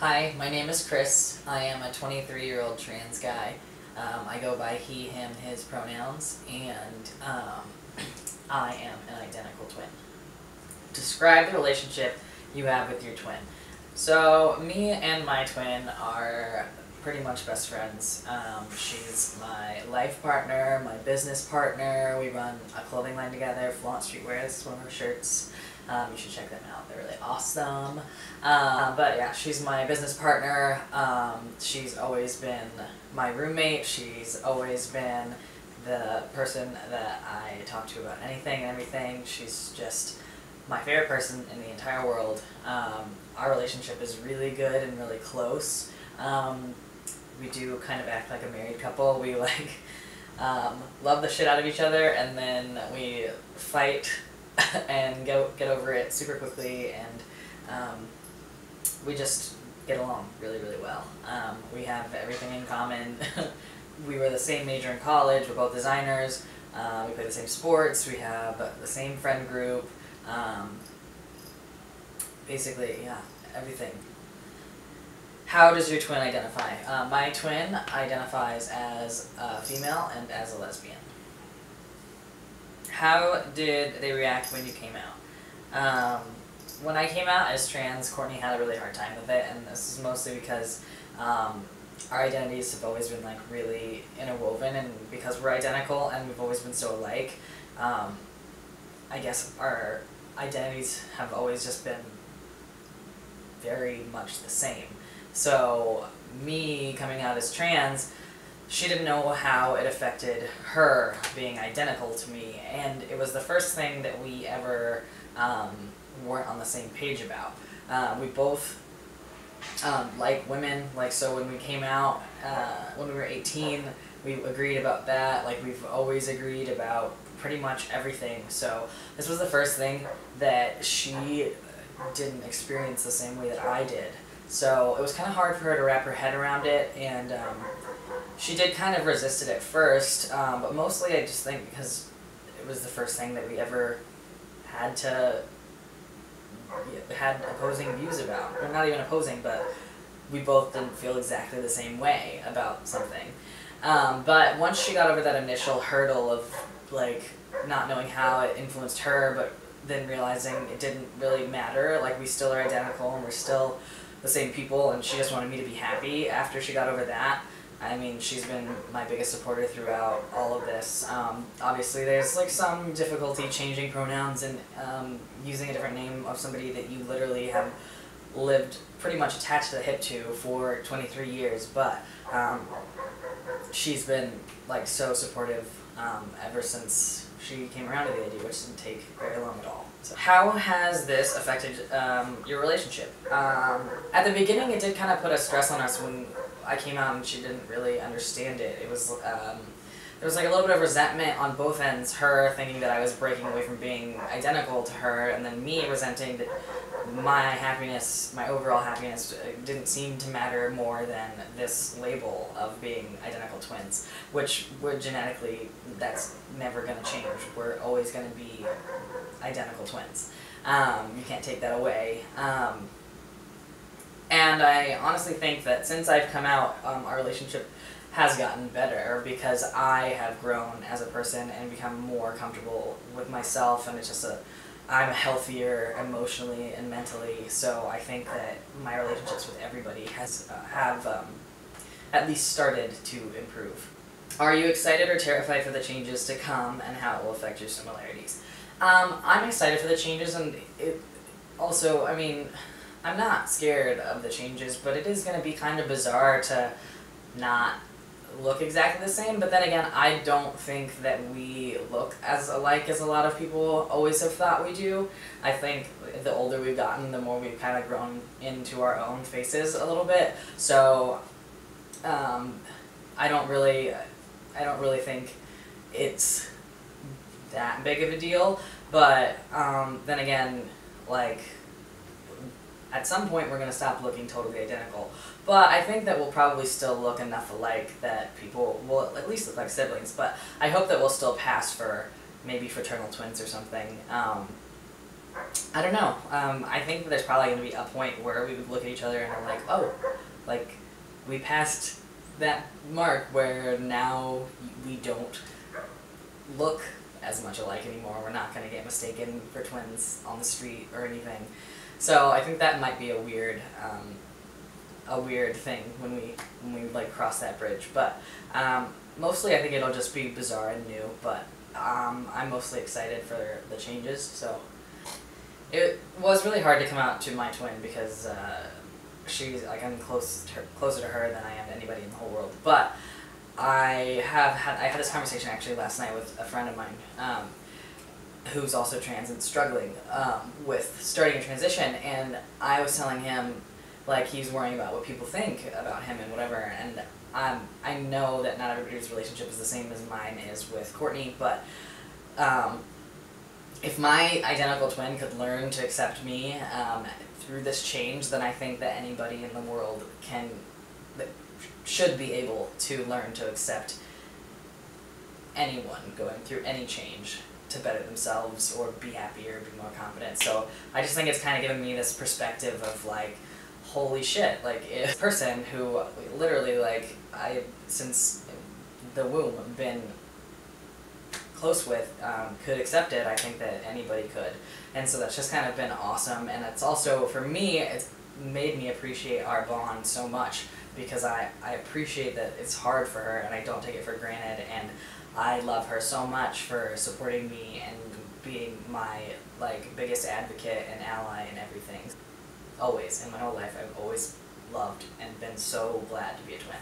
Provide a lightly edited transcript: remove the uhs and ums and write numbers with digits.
Hi, my name is Chris. I am a 23-year-old trans guy. I go by he, him, his pronouns, and I am an identical twin. Describe the relationship you have with your twin. So, me and my twin are pretty much best friends. She's my life partner, my business partner. We run a clothing line together, Flaunt Streetwear. This is one of her shirts. You should check them out. They're really awesome. But yeah, she's my business partner. She's always been my roommate. She's always been the person that I talk to about anything and everything. She's just my favorite person in the entire world. Our relationship is really good and really close. We do kind of act like a married couple. We love the shit out of each other, and then we fight and get over it super quickly, and we just get along really, really well. We have everything in common. We were the same major in college. We're both designers. We play the same sports. We have the same friend group. Basically, yeah, everything. How does your twin identify? My twin identifies as a female and as a lesbian. How did they react when you came out? When I came out as trans, Courtney had a really hard time with it, and this is mostly because our identities have always been like really interwoven, and because we're identical and we've always been so alike, I guess our identities have always just been very much the same. So me coming out as trans, she didn't know how it affected her being identical to me, and it was the first thing that we ever weren't on the same page about. We both like women, so when we came out, when we were 18, we agreed about that. Like, we've always agreed about pretty much everything, so this was the first thing that she didn't experience the same way that I did. So it was kind of hard for her to wrap her head around it, and she did kind of resist it at first, but mostly I just think because it was the first thing that we ever had opposing views about. Or not even opposing, but we both didn't feel exactly the same way about something. But once she got over that initial hurdle of not knowing how it influenced her, but then realizing it didn't really matter, we still are identical and we're still the same people, and she just wanted me to be happy after she got over that. I mean, she's been my biggest supporter throughout all of this. Obviously, there's some difficulty changing pronouns and using a different name of somebody that you literally have lived pretty much attached to the hip to for 23 years, but she's been so supportive ever since she came around to the idea, which didn't take very long at all. So how has this affected your relationship? At the beginning, it did kind of put a stress on us when I came out and she didn't really understand it. It was there was a little bit of resentment on both ends, her thinking that I was breaking away from being identical to her, and then me resenting that my happiness, my overall happiness, didn't seem to matter more than this label of being identical twins, which we're genetically, that's never going to change. We're always going to be identical twins. You can't take that away. And I honestly think that since I've come out, our relationship has gotten better because I have grown as a person and become more comfortable with myself, and it's just I'm healthier emotionally and mentally, so I think that my relationships with everybody have at least started to improve. Are you excited or terrified for the changes to come and how it will affect your similarities? I'm excited for the changes, and it also, I mean, I'm not scared of the changes, but it is going to be kind of bizarre to not look exactly the same, but then again, I don't think that we look as alike as a lot of people always have thought we do. I think the older we've gotten, the more we've kind of grown into our own faces a little bit, so I don't really think it's that big of a deal, but then again, at some point we're going to stop looking totally identical. But I think that we'll probably still look enough alike that people will at least look like siblings, but I hope that we'll still pass for maybe fraternal twins or something. I don't know. I think there's probably going to be a point where we would look at each other and are like, oh, like, we passed that mark where now we don't look as much alike anymore. We're not going to get mistaken for twins on the street or anything. So I think that might be a weird thing when we like cross that bridge. But mostly I think it'll just be bizarre and new. But I'm mostly excited for the changes. So it was really hard to come out to my twin because she's like, I'm closer to her than I am to anybody in the whole world. But I had this conversation actually last night with a friend of mine who's also trans and struggling with starting a transition, and I was telling him, like, he's worrying about what people think about him and whatever, and I know that not everybody's relationship is the same as mine is with Courtney, but if my identical twin could learn to accept me through this change, then I think that anybody in the world should be able to learn to accept anyone going through any change to better themselves or be happier, be more confident. So I just think it's kind of given me this perspective of like, holy shit, like if a person who literally like I since the womb been close with could accept it, I think that anybody could. And so that's just kind of been awesome, and it's also, for me, it's made me appreciate our bond so much, because I appreciate that it's hard for her and I don't take it for granted, and I love her so much for supporting me and being my like biggest advocate and ally and everything. Always, in my whole life, I've always loved and been so glad to be a twin.